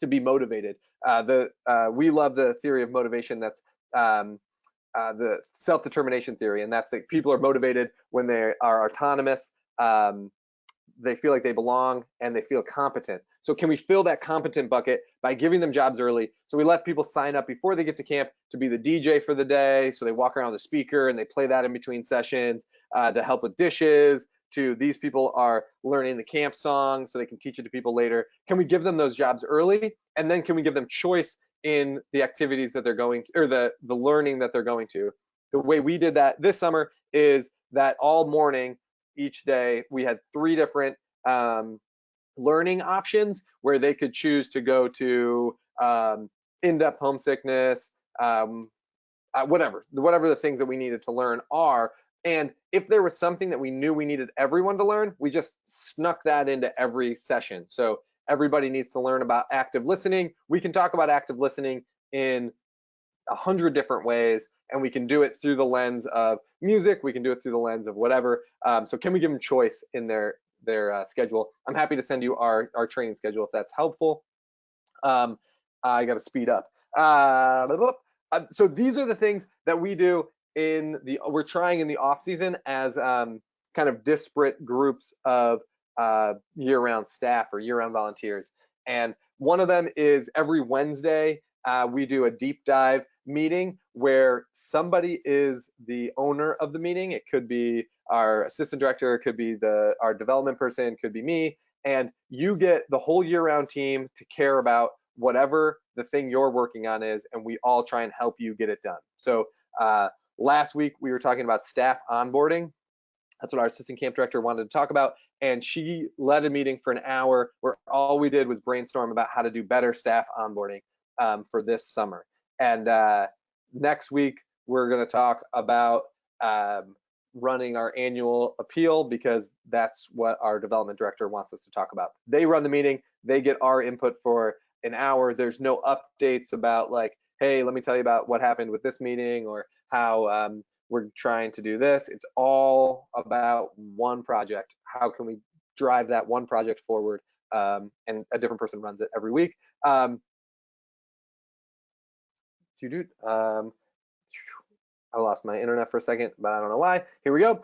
be motivated? We love the theory of motivation. That's the self-determination theory, and that's that people are motivated when they are autonomous, they feel like they belong, and they feel competent. So can we fill that competent bucket by giving them jobs early? So we let people sign up before they get to camp to be the DJ for the day. So they walk around with a speaker and they play that in between sessions, to help with dishes, to these people are learning the camp song so they can teach it to people later. Can we give them those jobs early? And then can we give them choice in the activities that they're going to, or the learning that they're going to? The way we did that this summer is that all morning, each day, we had 3 different learning options where they could choose to go to in-depth homesickness, whatever the things that we needed to learn are. And if there was something that we knew we needed everyone to learn, we just snuck that into every session. So everybody needs to learn about active listening. We can talk about active listening in 100 different ways, and we can do it through the lens of music. We can do it through the lens of whatever. So can we give them choice in their schedule? I'm happy to send you our training schedule if that's helpful. I got to speed up. So these are the things that we do we're trying in the off season as kind of disparate groups of year-round staff or year-round volunteers. And one of them is every Wednesday, we do a deep dive meeting where somebody is the owner of the meeting. It could be our assistant director, it could be our development person, it could be me, and you get the whole year-round team to care about whatever the thing you're working on is, and we all try and help you get it done. So last week we were talking about staff onboarding. That's what our assistant camp director wanted to talk about, and she led a meeting for an hour where all we did was brainstorm about how to do better staff onboarding for this summer. And next week we're going to talk about running our annual appeal, because that's what our development director wants us to talk about. They run the meeting, they get our input for an hour. There's no updates about like, hey, let me tell you about what happened with this meeting or how we're trying to do this. It's all about one project. How can we drive that one project forward? And a different person runs it every week. I lost my internet for a second, but I don't know why. Here we go.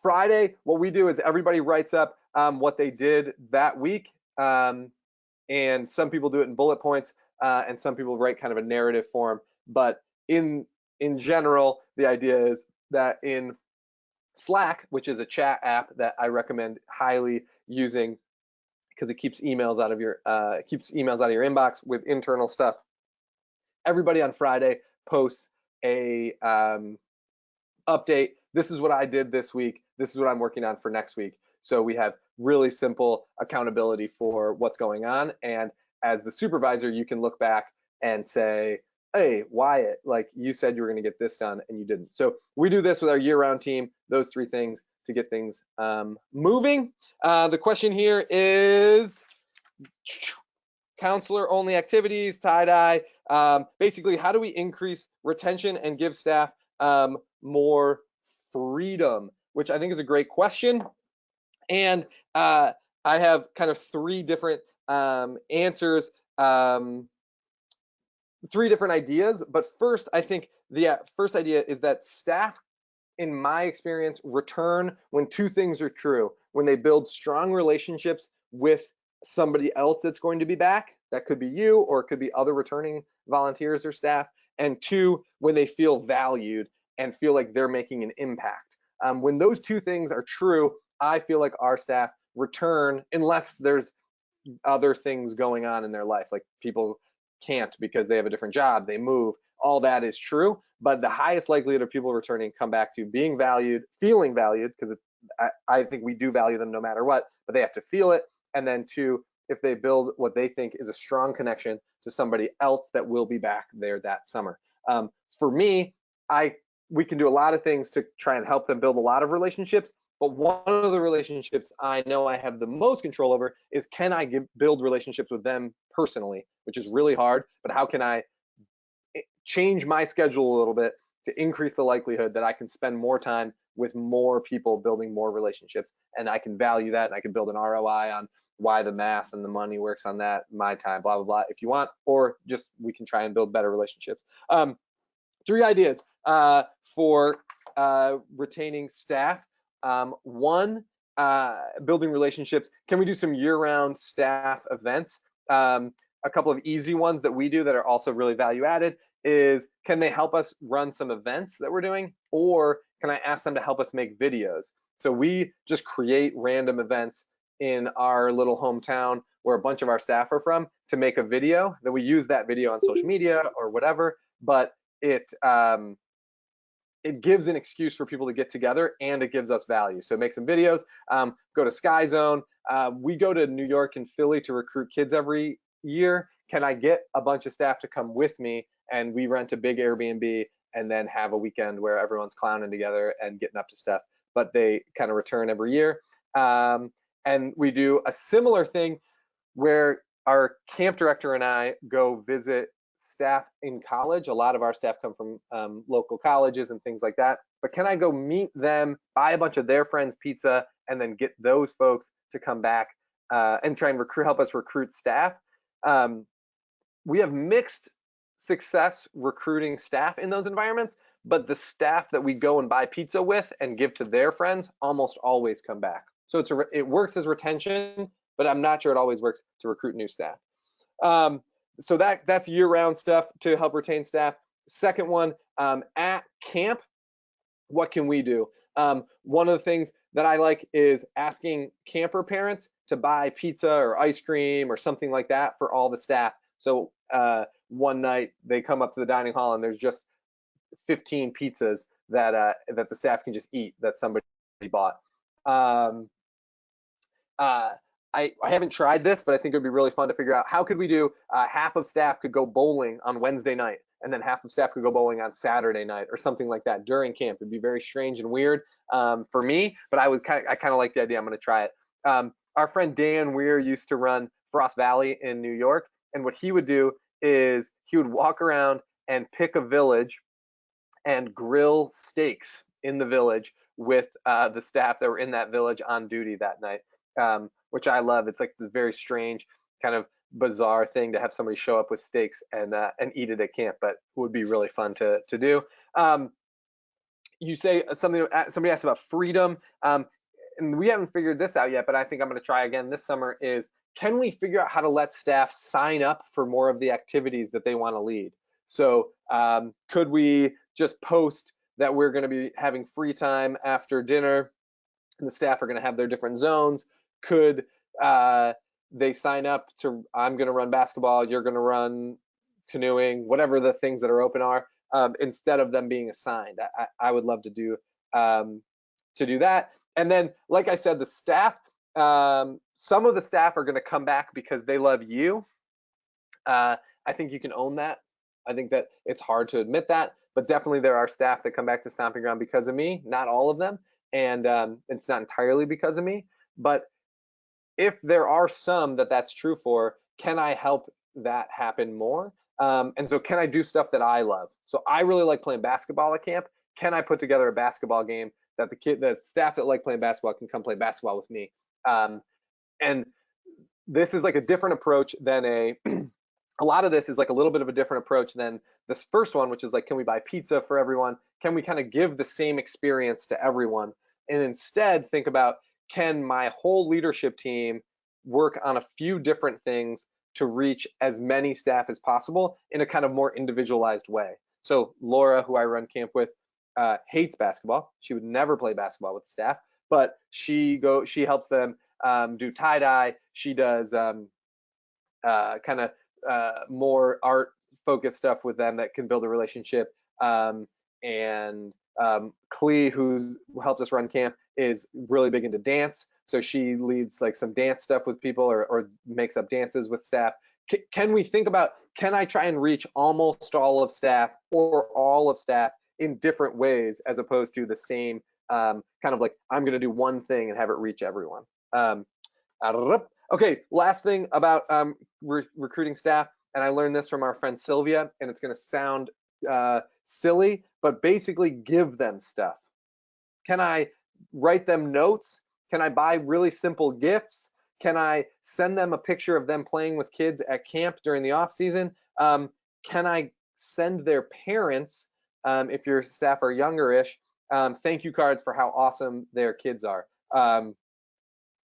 Friday, what we do is everybody writes up what they did that week. And some people do it in bullet points, and some people write kind of a narrative form. But in general, the idea is that in Slack, which is a chat app that I recommend highly using because it keeps emails out of your inbox with internal stuff. Everybody on Friday posts a update. This is what I did this week. This is what I'm working on for next week. So we have really simple accountability for what's going on. And as the supervisor, you can look back and say, hey, Wyatt, like you said you were going to get this done and you didn't. So we do this with our year-round team, those 3 things to get things moving. The question here is counselor-only activities, tie-dye. Basically, how do we increase retention and give staff more freedom? Which I think is a great question. And I have kind of 3 different answers, 3 different ideas. But first, I think the first idea is that staff, in my experience, return when 2 things are true. When they build strong relationships with somebody else that's going to be back. That could be you, or it could be other returning volunteers or staff. And 2, when they feel valued and feel like they're making an impact. When those 2 things are true, I feel like our staff return, unless there's other things going on in their life, like people can't because they have a different job, they move, all that is true. But the highest likelihood of people returning come back to being valued, feeling valued, because I think we do value them no matter what, but they have to feel it. And then 2, if they build what they think is a strong connection to somebody else that will be back there that summer. For me, we can do a lot of things to try and help them build a lot of relationships, but one of the relationships I know I have the most control over is, can I build relationships with them personally, which is really hard, but how can I change my schedule a little bit to increase the likelihood that I can spend more time with more people building more relationships, and I can value that, and I can build an ROI on why the math and the money works on that, my time, blah, blah, blah, if you want, or just we can try and build better relationships. 3 ideas for retaining staff. 1, building relationships. Can we do some year-round staff events? A couple of easy ones that we do that are also really value added is, can they help us run some events that we're doing, or can I ask them to help us make videos? So we just create random events in our little hometown where a bunch of our staff are from to make a video. Then we use that video on social media or whatever, but it gives an excuse for people to get together, and it gives us value. So make some videos, go to Sky Zone. We go to New York and Philly to recruit kids every year. Can I get a bunch of staff to come with me, and we rent a big Airbnb and then have a weekend where everyone's clowning together and getting up to stuff, but they kind of return every year. And we do a similar thing where our camp director and I go visit staff in college. A lot of our staff come from local colleges and things like that. But can I go meet them, buy a bunch of their friends pizza, and then get those folks to come back and try and help us recruit staff? We have mixed success recruiting staff in those environments, but the staff that we go and buy pizza with and give to their friends almost always come back. So it works as retention, but I'm not sure it always works to recruit new staff. So that's year-round stuff to help retain staff. Second one, at camp, what can we do? One of the things that I like is asking camper parents to buy pizza or ice cream or something like that for all the staff. So one night they come up to the dining hall and there's just 15 pizzas that the staff can just eat that somebody bought. I haven't tried this, but I think it would be really fun to figure out how could we do half of staff could go bowling on Wednesday night, and then half of staff could go bowling on Saturday night or something like that during camp. It'd be very strange and weird for me, but I kind of like the idea. I'm going to try it. Our friend Dan Weir used to run Frost Valley in New York, and what he would do is he would walk around and pick a village and grill steaks in the village with the staff that were in that village on duty that night. Which I love. It's like this very strange, kind of bizarre thing to have somebody show up with steaks and eat it at camp, but it would be really fun to do. You say somebody asked about freedom, and we haven't figured this out yet, but I think I'm going to try again this summer. Is can we figure out how to let staff sign up for more of the activities that they want to lead? So could we just post that we're going to be having free time after dinner, and the staff are going to have their different zones? Could they sign up to, I'm going to run basketball, you're going to run canoeing, whatever the things that are open are, instead of them being assigned? I would love to do that. And then, like I said, the staff, some of the staff are going to come back because they love you. I think you can own that. I think that it's hard to admit that, but definitely there are staff that come back to Stomping Ground because of me, not all of them. And it's not entirely because of me, but if there are some that's true for, can I help that happen more? And so can I do stuff that I love? So I really like playing basketball at camp. Can I put together a basketball game that the staff that like playing basketball can come play basketball with me? And this is like a different approach than a lot of this is like a little bit of a different approach than this first one, which is like, can we buy pizza for everyone? Can we kind of give the same experience to everyone? And instead think about, can my whole leadership team work on a few different things to reach as many staff as possible in a kind of more individualized way? So Laura, who I run camp with, hates basketball. She would never play basketball with the staff, but she helps them do tie-dye. She does kind of more art focused stuff with them that can build a relationship. And Clee, who helped us run camp, is really big into dance. So she leads like some dance stuff with people or makes up dances with staff. Can we think about, can I try and reach almost all of staff or all of staff in different ways as opposed to the same kind of like, I'm going to do one thing and have it reach everyone. Okay, last thing about recruiting staff, and I learned this from our friend Sylvia, and it's going to sound silly, but basically give them stuff. Can I write them notes? Can I buy really simple gifts? Can I send them a picture of them playing with kids at camp during the off season? Can I send their parents, if your staff are younger-ish, thank you cards for how awesome their kids are?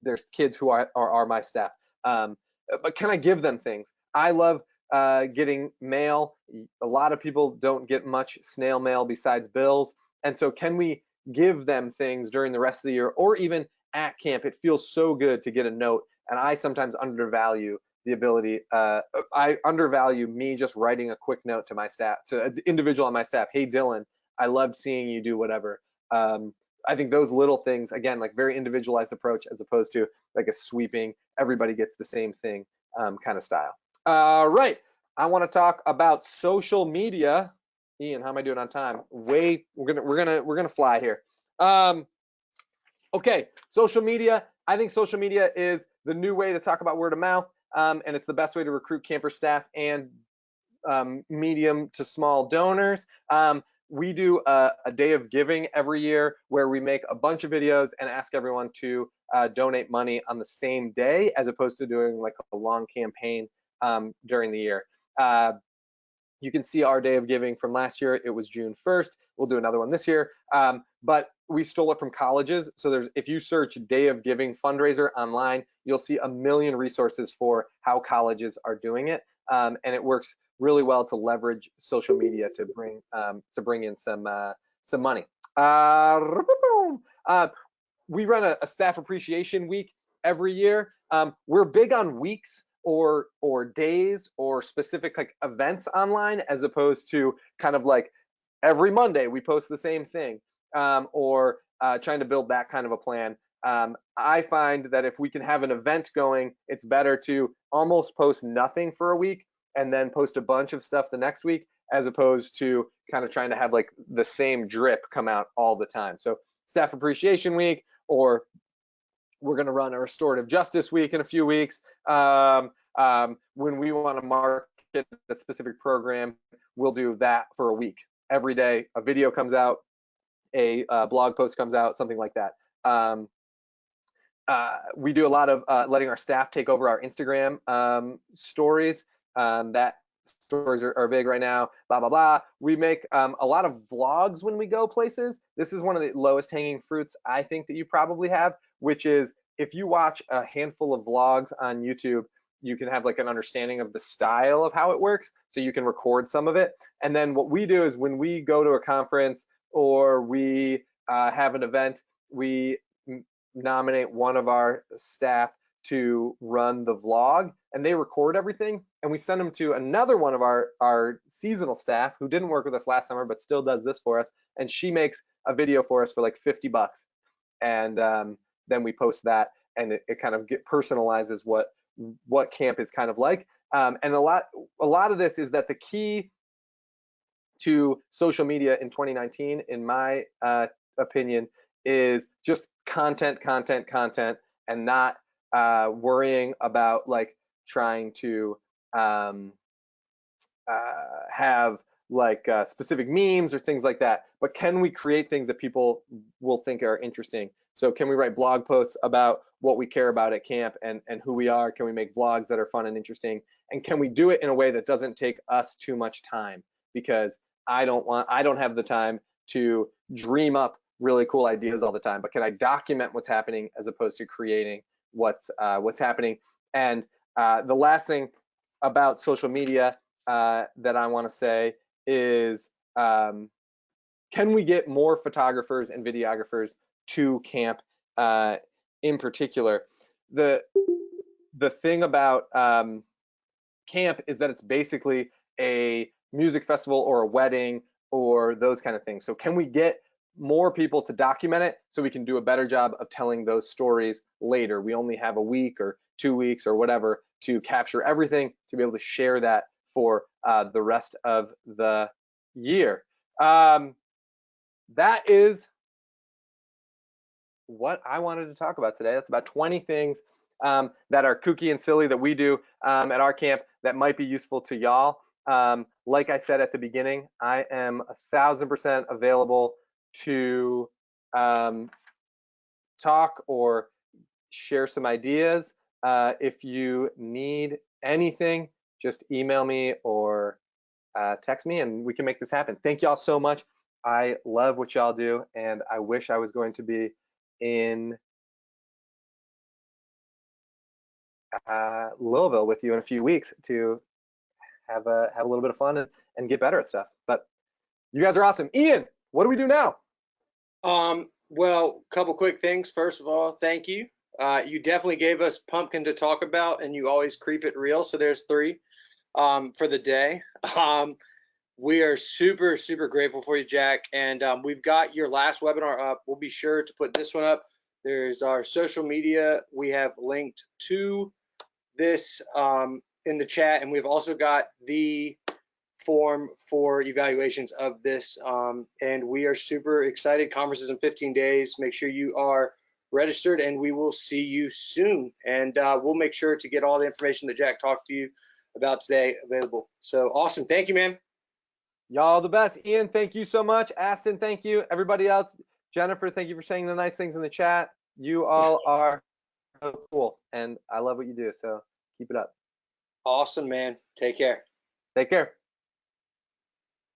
There's kids who are my staff. But can I give them things? I love getting mail. A lot of people don't get much snail mail besides bills. And so can we give them things during the rest of the year, or even at camp. It feels so good to get a note, and I sometimes undervalue the ability. I undervalue me just writing a quick note to my staff, to an individual on my staff. Hey, Dylan, I loved seeing you do whatever. I think those little things, again, like very individualized approach as opposed to like a sweeping, everybody gets the same thing kind of style. Right. I want to talk about social media. Ian, how am I doing on time? We're gonna fly here. Okay, social media. I think social media is the new way to talk about word of mouth, and it's the best way to recruit camper staff and medium to small donors. We do a day of giving every year where we make a bunch of videos and ask everyone to donate money on the same day, as opposed to doing like a long campaign during the year. You can see our day of giving from last year. It was June 1st. We'll do another one this year. But we stole it from colleges. So if you search day of giving fundraiser online, you'll see a million resources for how colleges are doing it. And it works really well to leverage social media to bring in some money. We run a staff appreciation week every year. We're big on weeks or days or specific like events online, as opposed to kind of like every Monday we post the same thing, or trying to build that kind of a plan. I find that if we can have an event going, it's better to almost post nothing for a week and then post a bunch of stuff the next week, as opposed to kind of trying to have like the same drip come out all the time. So staff appreciation week, or we're going to run a restorative justice week in a few weeks. When we want to market a specific program, we'll do that for a week. Every day, a video comes out, a blog post comes out, something like that. We do a lot of letting our staff take over our Instagram stories. That stories are big right now, blah, blah, blah. We make a lot of vlogs when we go places. This is one of the lowest hanging fruits I think that you probably have, which is if you watch a handful of vlogs on YouTube, you can have like an understanding of the style of how it works, so you can record some of it. And then what we do is when we go to a conference or we have an event, we nominate one of our staff to run the vlog, and they record everything, and we send them to another one of our seasonal staff who didn't work with us last summer but still does this for us, and she makes a video for us for like $50, and then we post that, and it kind of personalizes what camp is kind of like. And a lot of this is that the key to social media in 2019, in my opinion, is just content, and not worrying about like trying to have like specific memes or things like that, but can we create things that people will think are interesting? So can we write blog posts about what we care about at camp and who we are? Can we make vlogs that are fun and interesting? And can we do it in a way that doesn't take us too much time? Because I don't have the time to dream up really cool ideas all the time, but can I document what's happening as opposed to creating what's happening? And the last thing about social media that I want to say is, can we get more photographers and videographers to camp? In particular, the thing about camp is that it's basically a music festival or a wedding or those kind of things. So can we get more people to document it so we can do a better job of telling those stories later? We only have a week or 2 weeks or whatever to capture everything, to be able to share that for the rest of the year. That is what I wanted to talk about today. That's about 20 things that are kooky and silly that we do at our camp that might be useful to y'all. Like I said at the beginning, I am 1000% available to talk or share some ideas. If you need anything, just email me or text me and we can make this happen. Thank y'all so much. I love what y'all do, and I wish I was going to be in Louisville with you in a few weeks to have a little bit of fun and get better at stuff. But you guys are awesome. Ian, what do we do now? Well, couple quick things. First of all, thank you. You definitely gave us pumpkin to talk about, and you always creep it real. So there's three for the day. We are super, super grateful for you, Jack. And we've got your last webinar up. We'll be sure to put this one up. There's our social media. We have linked to this in the chat, and we've also got the form for evaluations of this. And we are super excited. Conference is in 15 days. Make sure you are registered, and we will see you soon. And we'll make sure to get all the information that Jack talked to you about today available. So awesome. Thank you, man. Y'all the best. Ian, thank you so much. Aston, thank you. Everybody else, Jennifer, thank you for saying the nice things in the chat. You all are so cool, and I love what you do, so keep it up. Awesome, man. Take care. Take care.